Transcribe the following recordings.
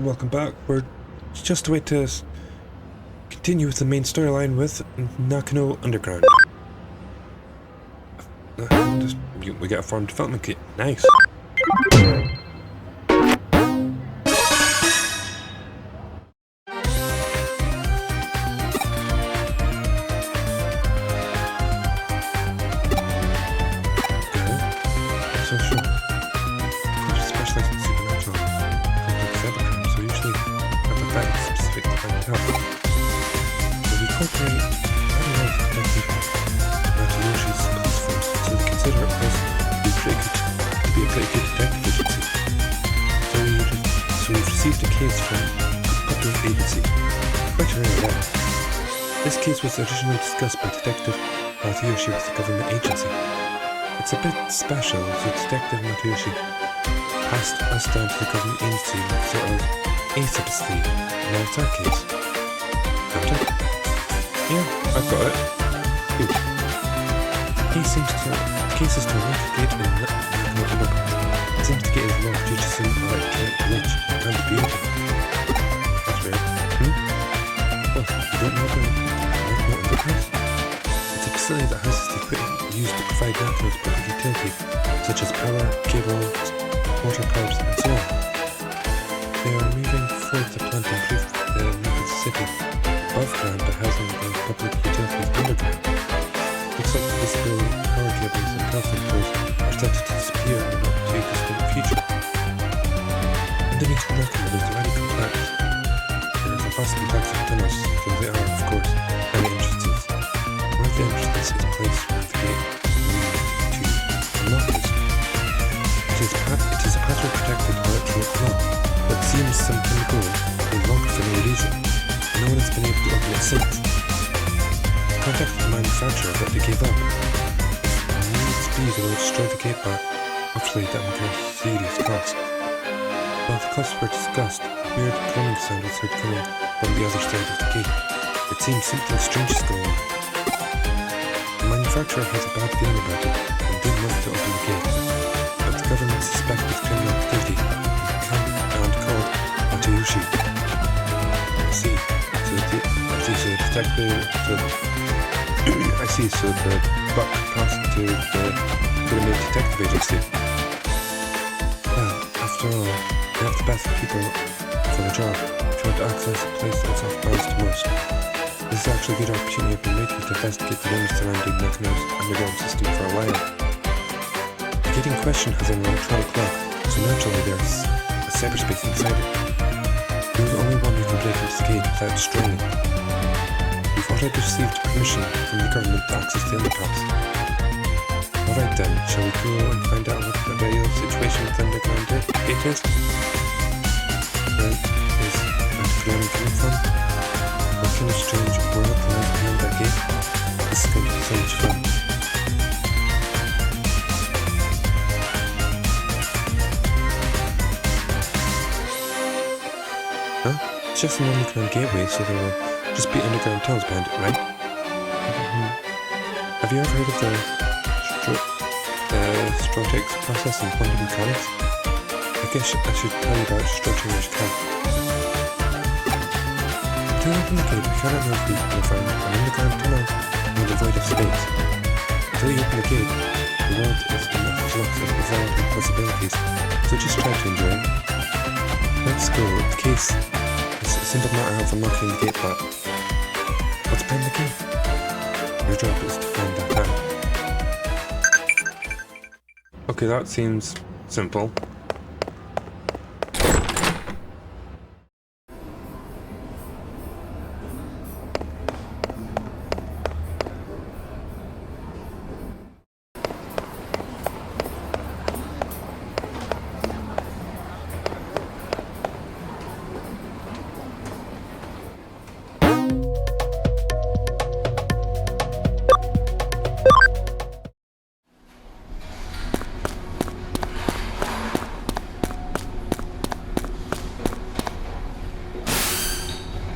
welcome back. We're just away to continue with the main storyline with Nakeno Underground. We get a farm development kit. Nice. This case was originally discussed by Detective Matsuyoshi with the government agency. It's a bit special, so Detective Matsuyoshi passed us down to the government agency like sort of asapacity. Now it's our case. Got it? Yeah, I've got it. Good. Case is to investigate in Nakeno Underground. It seems to get his locked due to some electronic glitch and the beauty. That's weird. Well, you don't know about Nakeno Underground? It's a facility that houses the equipment used to provide Nakenos public utility, such as power, cables, water pipes, and so on. They are moving forward the plan to improve the Naked City above ground by housing the public utilities underground. Looks like the visible power cables and telephone poles are set to disappear in the not too distant future. Underneath the Nakeno is already complex. There is a vast complex of tunnels, so there are, of course, many entrances. One of the entrances is placed where the gate to unlock it. It is a password protected electronic lock, but seems some time ago was locked for no reason. No one has been able to open it since. I contacted the manufacturer, but they gave up. If needs be, they will destroy the gate back. Hopefully that will cause serious cost. While the costs were discussed, a weird drumming sound was heard coming from the other side of the gate. It seems something strange is going on. The manufacturer has a bad feeling about it and didn't want to open the gate. But the government suspected criminal activity and called Matsuyoshi. I see. So the buck passed to the main detective agency. Well, after all, they have the best people for the job. If you want to access a place that's off balance to most. This is actually a good opportunity I've been waiting to investigate the rumors surrounding Nakeno's underground system for a while. The gate in question has an electronic lock, so naturally there's a cyberspace inside it. You're the only one who can break into the gate without destroying it. We've already received permission from the government to access the underpass. Alright then, shall we go and find out what the real situation with the underground gate is? Where is underground coming from? What kind of strange world lies behind that gate? This is going to be so much fun. Huh? It's just an underground gateway, so there will just be underground tunnels behind it, right? Have you ever heard of the Strotics process in quantum mechanics? I guess I should tell you about Strotinger's cat. To open the gate, we cannot know if we will find an underground tunnel or the void of space. Until you open the gate, the world is in a flux of evolving possibilities, so just try to enjoy it. Let's go. The case is a simple matter of unlocking the gate lock. What's behind the gate? Your job is to find that out. Okay, that seems simple.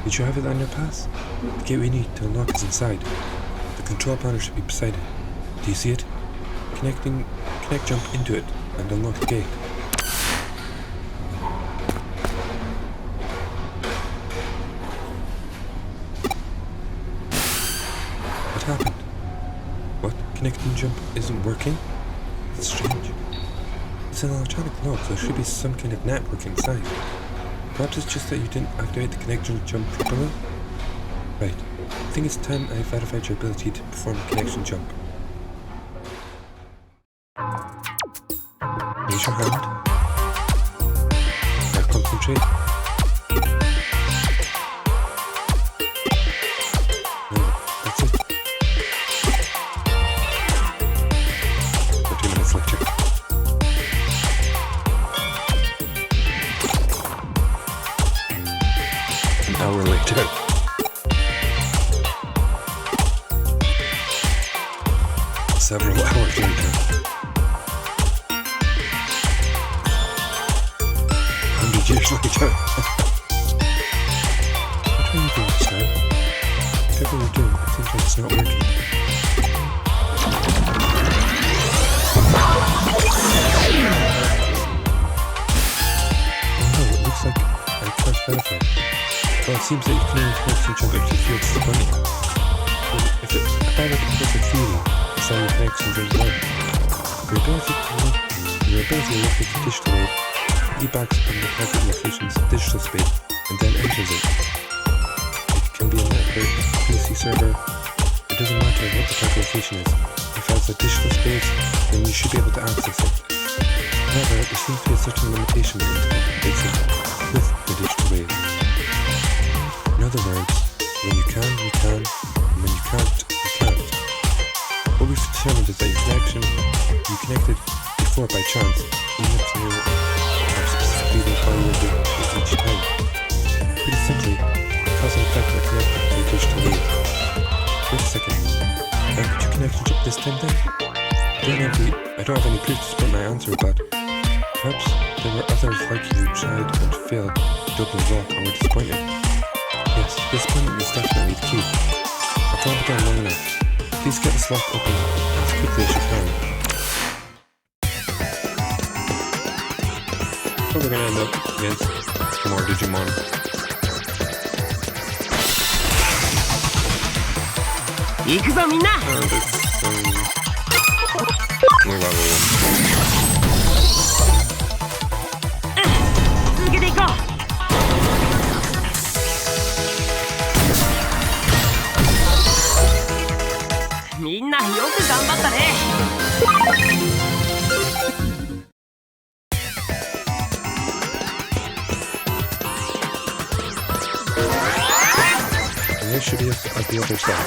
Did you have it on your pass? The gate we need to unlock is inside. The control panel should be beside it. Do you see it? Connect jump into it and unlock the gate. connecting jump isn't working? It's strange. It's an electronic lock, so there should be some kind of network inside. Perhaps it's just that you didn't activate the connection jump properly? Right. I think it's time I verified your ability to perform a connection jump. Raise your hand. Now concentrate. No, that's it. For 2 minutes lecture. An hour later. Several hours later. 100 years later. What are you doing, sir? Whatever you're doing, it seems like it's not working. Oh no, it looks like I can't verify. Well, it seems that you can only connection jump if you feel disappointed. If I like a perfect feeling, it's how your connection jump well. Your ability to look at the digital wave feedbacks from the target location's digital space and then enters it. It can be a network, PC server, it doesn't matter what the target location is. If it has a digital space, then you should be able to access it. However, there seems to be a certain limitation in basic with the digital wave. In other words, when you can, you can, and when you can't, you can't. What we've determined is that your connection, you connected before by chance, even if you are specifically the how you will do it each time. Pretty simply, cause and effect are connected to the digital wave. Wait a second. Could you connect it this time then? I don't have any proof to support my answer, but perhaps there were others like you who tried and failed to open the lock and were disappointed. Yes, disappointment is definitely the key. I've drawn it down long enough. Please get this lock open as quickly as you can. So we're gonna end up against more Digimon. Muy vago. And this should be at the other side.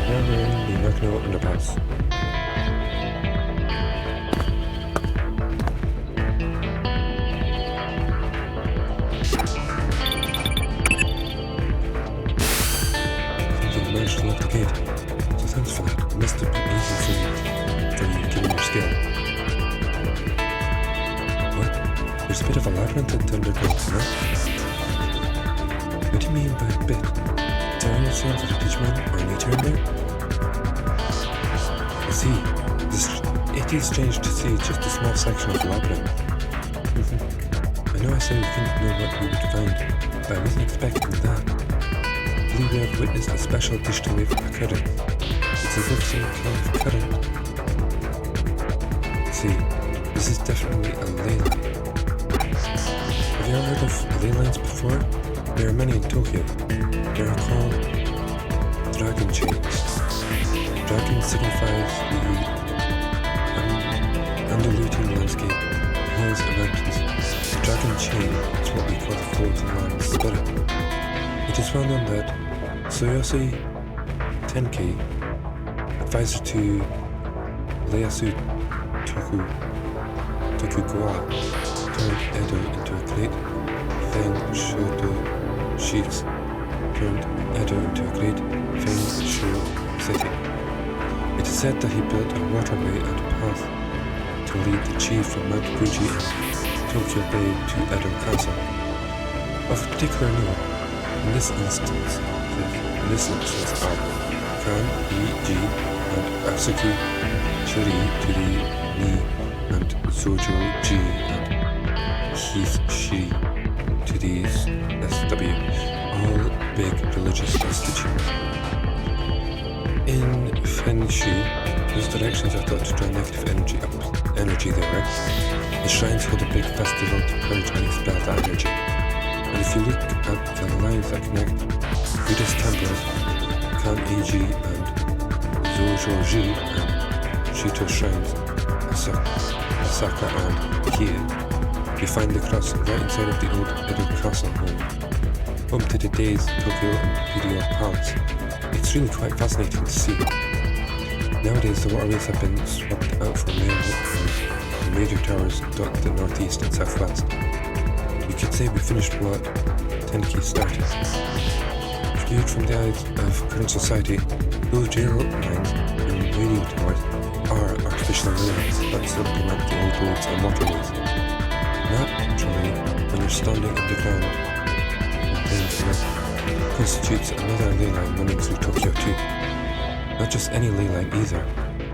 Now we're in the Nakeno underpass. managed to lock the gate. So thanks for that. It must have been easy for you given your skill. What? There's a bit of a labyrinth in Thunderground, huh? What do you mean by a bit? Is there any signs of a Digimon or nature in there? I see. It is strange to see just a small section of the labyrinth. I know I said we didn't know what we would find, but I wasn't expecting that. I believe we have witnessed a special digital wave occurring. It's as if some kind of current. See, this is definitely a ley line. Have you ever heard of ley lines before? There are many in Tokyo. They are called dragon chains. Dragon signifies the undulating landscape, hills and mountains. The dragon chain is what we call the floating land spirit. It is well known that Soyoshi Tenkei, advisor to Ieyasu Tokugawa, turned Edo into a great Feng Shodo chiefs, turned Edo into a great Feng Shu city. It is said that he built a waterway and path to lead the chief from Mount Fuji and Tokyo Bay to Edo Castle. Of particular note, in this instance are Kan E.G. and Asuku Shiri to the Ni and Zojo G and Heath Shi to the SW, all big religious institutions. In Feng Shui, those directions are thought to draw negative energy there. The shrines hold a big festival to purge and expel that energy. And if you look at the lines that connect Buddhist temples, Kan-e-ji and Zojo-ji and Shito shrines, Asaka and Kie, you find the cross right inside of the old Edo Castle home to today's Tokyo Imperial Palace. It's really quite fascinating to see. Nowadays the waterways have been swapped out for railroad and major towers dot the northeast and southwest. You could say we finished what Tenkei started. Viewed from the eyes of current society, those railroad lines and radio towers are artificial railways that supplement the old roads and waterways. Naturally, when you're standing underground in plain earth, constitutes another ley line running through Tokyo too. Not just any ley line either.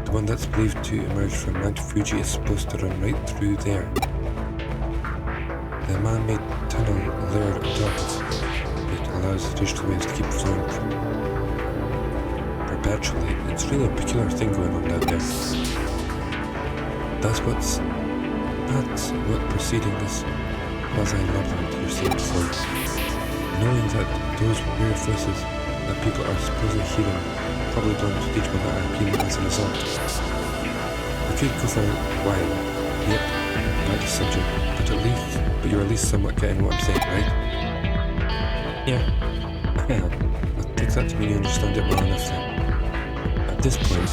The one that's believed to emerge from Mount Fuji is supposed to run right through there. The man-made tunnel layered on top of it allows the digital waves to keep flowing perpetually. It's really a peculiar thing going on down there. That's what preceding this quasi-labyrinth you're seeing before you. Knowing that those weird voices that people are supposedly hearing probably belong to Digimon that are appearing as a result. We could go for a while, yet back to subject, but you're at least somewhat getting what I'm saying, right? Yeah, I am. I'll take that to mean you understand it well enough then. At this point,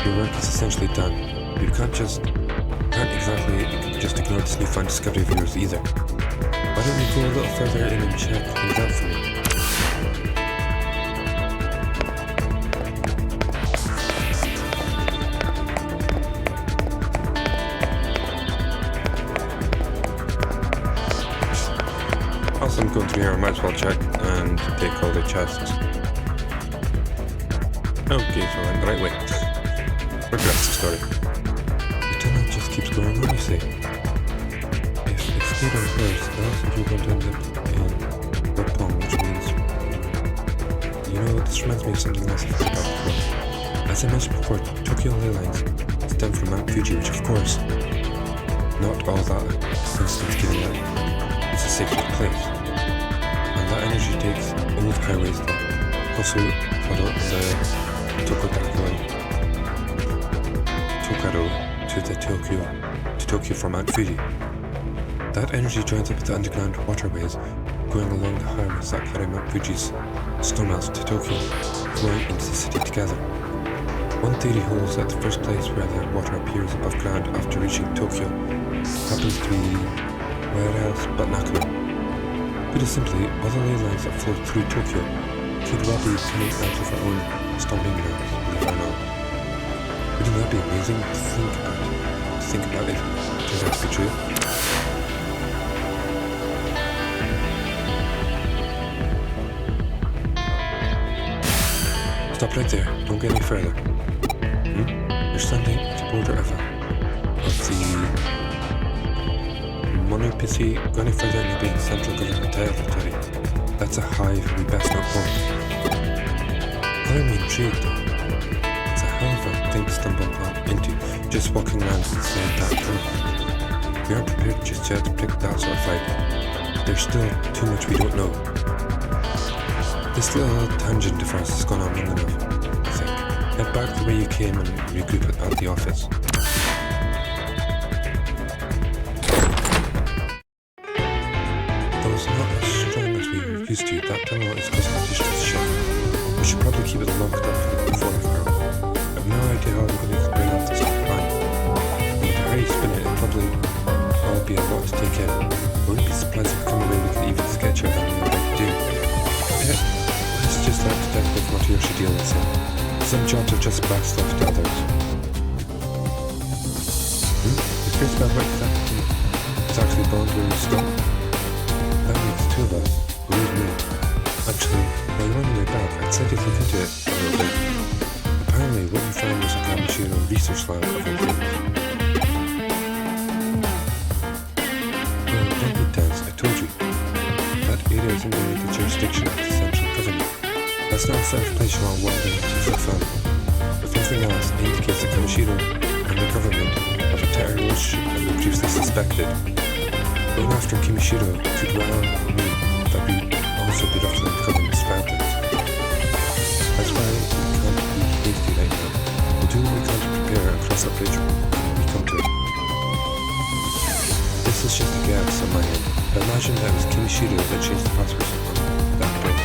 your work is essentially done. You can't exactly just ignore this newfound discovery of yours either. Why don't we go a little further in and check things out for me? Whilst I'm going through here, I might as well check and take all the chests. Okay, so I'm the right way. Progress the story. The tunnel just keeps going on, you see. If it stayed on course, I don't think you're going to end up in Roppongi, which means... this reminds me of something else I've heard about before. As I mentioned before, Tokyo ley lines stem from Mount Fuji, which of course, not all that, for instance, given that it's a sacred place. And that energy takes old highways like Kosukado and the Tokaro to Tokyo from Mount Fuji. That energy joins up with the underground waterways going along the highways that carry Mount Fuji's snowmelts to Tokyo, flowing into the city together. One theory holds that the first place where the water appears above ground after reaching Tokyo happens to be where else but Nakeno. Put it simply, all the ley lines that flow through Tokyo could well be coming out of own stomping grounds, believe it or not. Wouldn't that be amazing to think about it turns out to be true? Stop right there, don't get any further. You're standing at the border of the Monopathy. Go any further and you'll be in central government territory. That's a hive we best not go. I'm intrigued. It's a hell of a thing to stumble into, just walking around inside that tunnel. We aren't prepared just yet to pick that sort of fight. There's still too much we don't know. This little tangent of ours has gone on long enough, I think. Head back the way you came and regroup at the office. Though it's not as strong as we were used to, that tunnel is causing a distress shock. We should probably keep it locked up for 4 hours. I have no idea how we're going to bring off this line. With the hurry spin it'll probably all be a lot to take in. I wouldn't be surprised if we come away with an even sketchier than we already do. Let's just let Detective Matsuyoshi deal with it. Some jobs are just bad stuff to others. The curious about what it's actually bond where you stop? That makes 2 of us, believe me. Actually, while you're on your way back, I'd say to look into it a little bit. Apparently, what you found was a Kamishiro research lab of influence. Well, don't be tense, I told you. That area is under the jurisdiction of the central government. That's not a safe place you want to wander into for fun. If nothing else, it indicates that Kamishiro and the government have a tighter relationship than we previously suspected. Going after Kimishiro could well mean that we also be ruffling the government's feathers. That's why we can't be hasty right now. We'll do what we can to prepare and cross that bridge when we come to it. This is just a guess on my end, but imagine that it was Kimishiro that changed the passwords on that bridge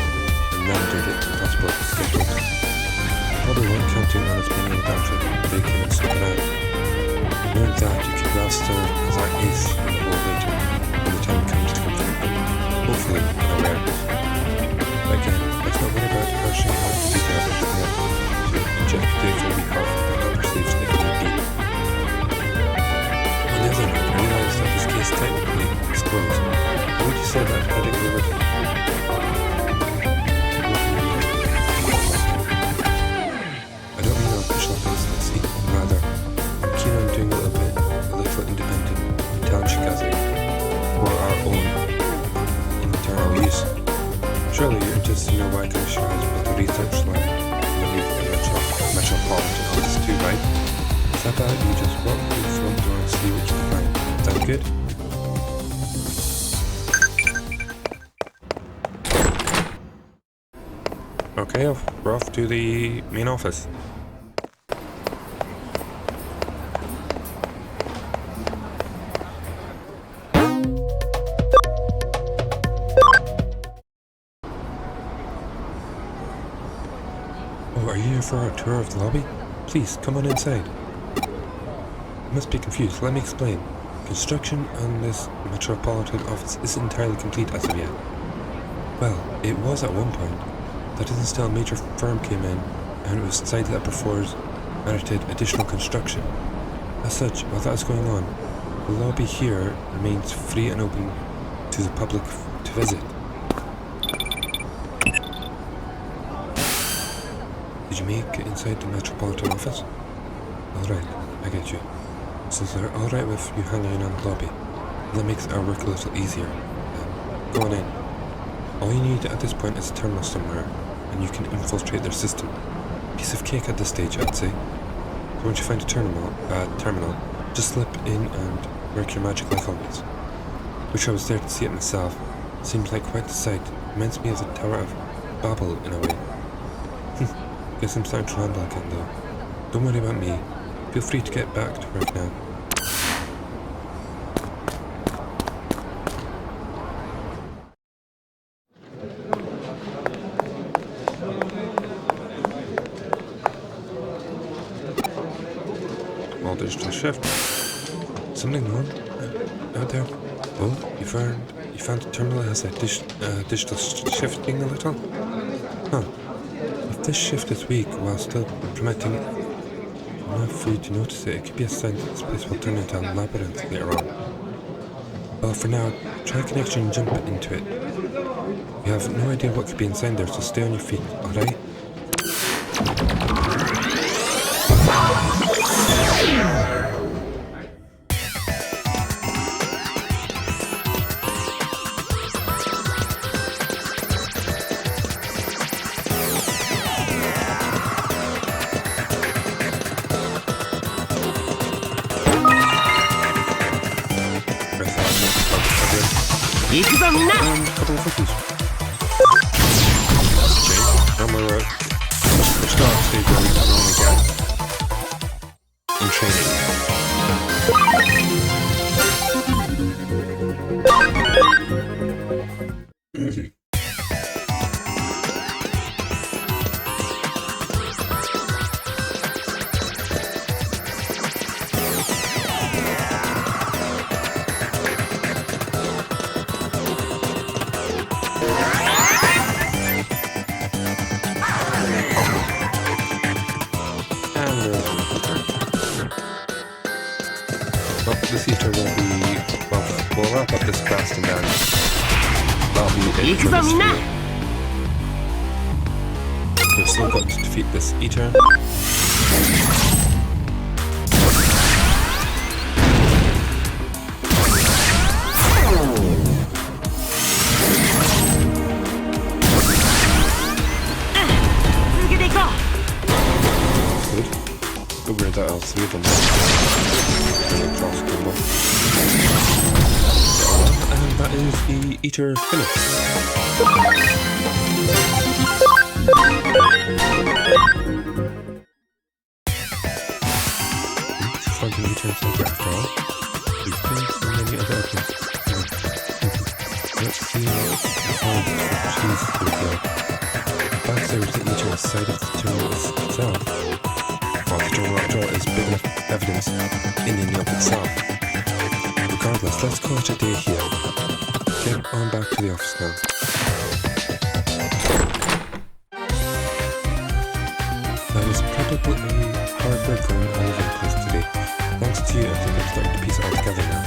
and rendered it impossible to get open. Probably weren't counting on us being able to break in and stop it out. Knowing that, you could well serve as our ace in the hole later, when the time comes to confront them, hopefully in awareness. But again, let's not worry about rushing out to do that everything else, to inject data we have and our sleeves if need be. On the other hand, I realise that this case technically is closed. How would you say that heading over to I don't mean our official presidency, rather I'm keen on doing a little independent intelligence gathering for our own internal use. Surely you're interested to know why Commissioner has built a research lab underneath the metropolitan office too, right? Step out, you just walk through the front door and see what you find. Sound good? Okay, we're off to the main office. Oh, are you here for a tour of the lobby? Please, come on inside. You must be confused, let me explain. Construction on this metropolitan office isn't entirely complete as of yet. Well, it was at one point. That is until a major firm came in and it was decided that Perforce merited additional construction. As such, while that is going on, the lobby here remains free and open to the public to visit. Did you make it inside the metropolitan office? Alright, I get you. So they're alright with you hanging on the lobby. That makes our work a little easier. Go on in. All you need at this point is a terminal somewhere, and you can infiltrate their system. Piece of cake at this stage, I'd say. So once you find a terminal, just slip in and work your magic like always. Wish I was there to see it myself. Seems like quite the sight. Reminds me of the Tower of Babel in a way. Guess I'm starting to ramble again though. Don't worry about me. Feel free to get back to work now. Well, digital shift. Something wrong out there? Oh, you found the terminal has a digital shifting a little? Huh. this shift is weak while still permitting enough for you to notice it, it could be a sign that this place will turn into a labyrinth later on. Well, for now, try a connection and jump into it. You have no idea what could be inside there, so stay on your feet, alright? Couple of cookies. And we're start stage where we can only get in training. This heater will be, well, we'll wrap up this quest and then that'll be it for this video. We've still got to defeat this eater. Good. Over that I'll save them. And that is the eater finished. To find an eater inside after all. These things and many other items. Let's see if I find cheese here. Backside of the eater inside of the terminal itself. While the door after all is big enough evidence in and of itself. Regardless, let's call it a day here. Get on back to the office now. That was probably hard work going all over the place today. Thanks to you, I think I'm starting to piece it all together now.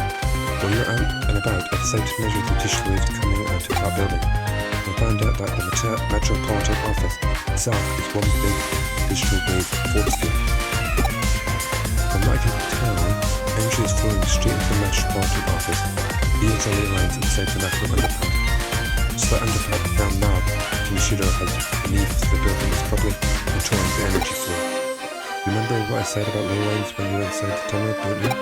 While you're out and about, I decided to measure the digital waves coming out of that building. I found out that the Metropolitan Office itself is one big digital wave force field. From what I can tell, energy is flowing straight into the Metropolitan Office via the ley lines inside the National Underground. So that underground knob computer has beneath the building is probably controlling the energy flow. Remember what I said about ley lines when you were inside the tunnel, don't you?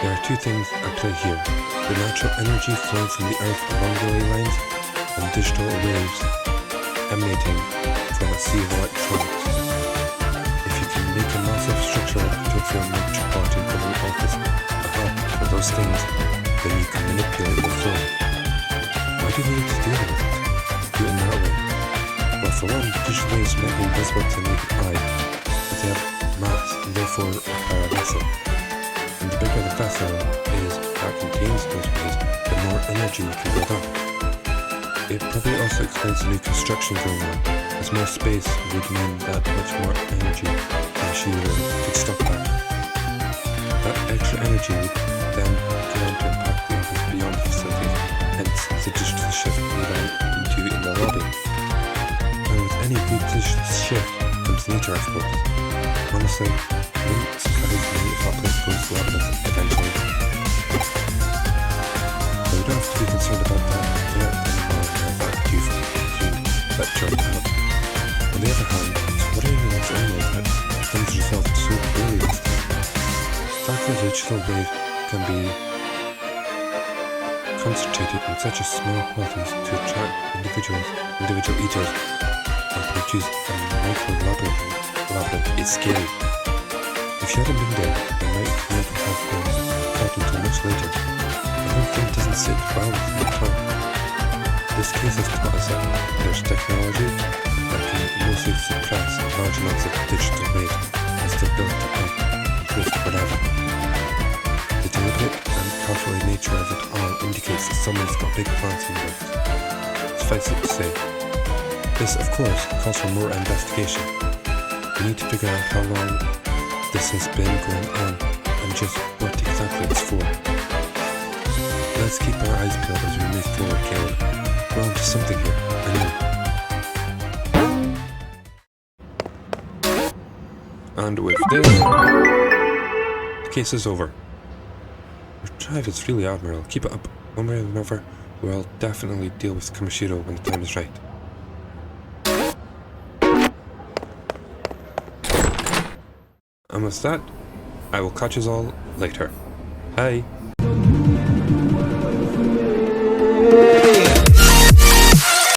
There are two things at play here. The natural energy flowing from the earth along the ley lines and digital waves emanating from a sea of electronics. If you can make a massive structure to fill Metropolitan Government Office a hub for those things, then you can manipulate the flow. Why do we need to do that? Do it in that way. Well, for one, digital waves might be invisible to the naked eye, but they have mass and therefore require a vessel. And the bigger the vessel is that contains those waves, the more energy you can build up. It probably also explains the new construction going on, as more space would mean that much more energy could stock that. That extra energy would then go on to impact the office beyond the facilities, hence the digital shift we ran into in the lobby. And with any good digital shift comes nature, of course. Honestly, it wouldn't surprise me if our place goes to labyrinth eventually. But we don't have to be concerned about that yet anymore now that you've that jumped out. On the other hand, it's worrying in its own way that things resolved so brilliantly. The fact that a digital wave can be concentrated in such a small quantities to attract individual eaters and produce a micro-labyrinth is scary. If you hadn't been there, you might never have been caught until much later. The whole thing doesn't sit well with the tongue. This case has taught us that there's technology that can mostly suppress large amounts of digital waves and still build it up and drift forever. The deliberate and calculated nature of it all indicates that someone's got big plans in the works. Suffice it to say, This, of course, calls for more investigation. We need to figure out how long this has been going on and just what exactly it's for. Let's keep our eyes peeled as we move forward, Caleb. We're onto something here, I know. And with this, the case is over. Your drive is really admirable. Keep it up. One way or another, we'll definitely deal with Kamishiro when the time is right. And with that, I will catch us all later. Bye!